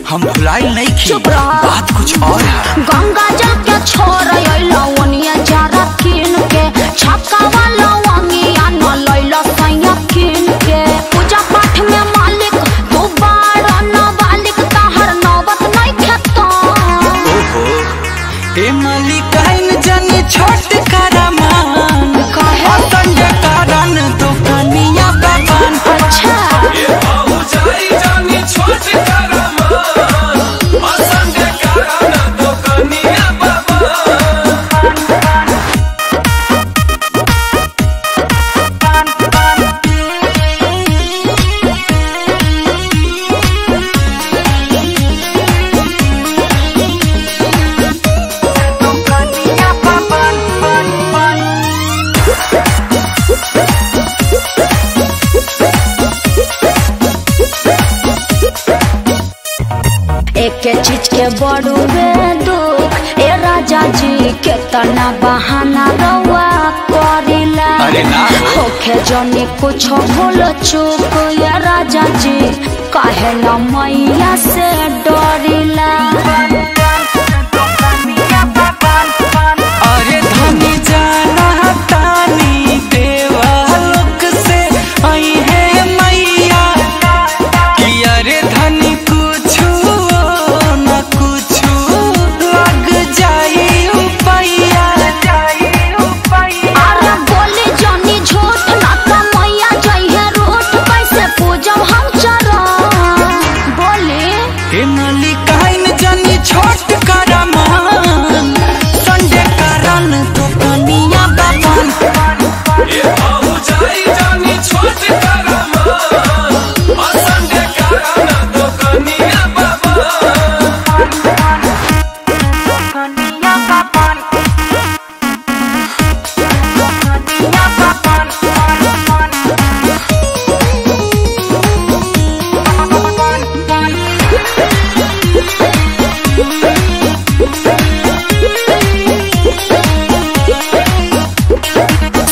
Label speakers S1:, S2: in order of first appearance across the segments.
S1: हम भुलाई नहीं की, बात कुछ और है।
S2: गंगा जल के छोड़ लवनिया जरा किन के, छक्का वाला वंगिया न लैला सैया किन के। पूजा पाठ में मालिक तू बाड़ा न बालिक, तहर नौबत नहीं खेता।
S1: ओहो ए मालिकाइन जनी छोट करामान, कहे संगे कारण दुकानिया बाबान।
S2: अच्छा
S3: ये भौजाई जनी छोट करामान, संगे कारण दुकानिया बाबान।
S2: एक चीज के बड़ू दुख ए राजा जी के तना बहाना रवा करिला।
S1: अरे ना
S2: होखे जनी कुछ भूल चूक ए राजा जी, काहे न मैया से डरिला।
S1: अरे धनी जाना तानी देवा लोक से आई है मैया, कि अरे धनी कुछ न कुछ लग जाई उपैया।
S2: अरे बोली जनी झूठ ना तो मैया जइहे रूठ, कैसे पूजब हम चरण बोली।
S1: हे मालिकाइन जनी छोट करामान, संडे कारण दुकानिया बाबान।
S3: ये भौजाई जनी छोट करामान, संगे कारण दुकानिया बाबान।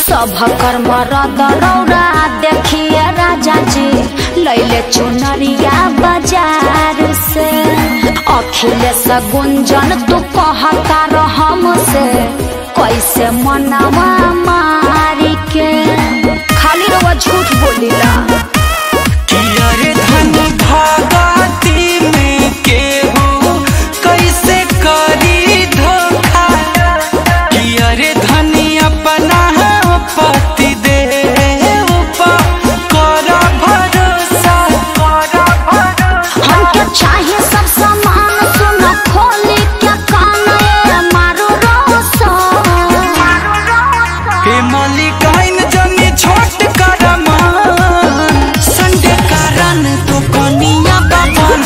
S2: सब कर्म रौरा देखिए राजा जी, लैले चुनरिया बाजार से। अखिलेश गुंजन तू कहता रहम से, कैसे मनवा मारी के खाली रवा झूठ बोलीला।
S1: कि अरे धनी भगती में केहू कैसे करी धोखा, कि अरे धनी अपना पति देव पर कर भरोसा।
S2: हमके चाहिए सब सामान, सुन खोली क्या कान ये मारो रोसा।
S1: हे मालिकाइन जनी छोट करामान, संडे कारण दुकानिया बाबान।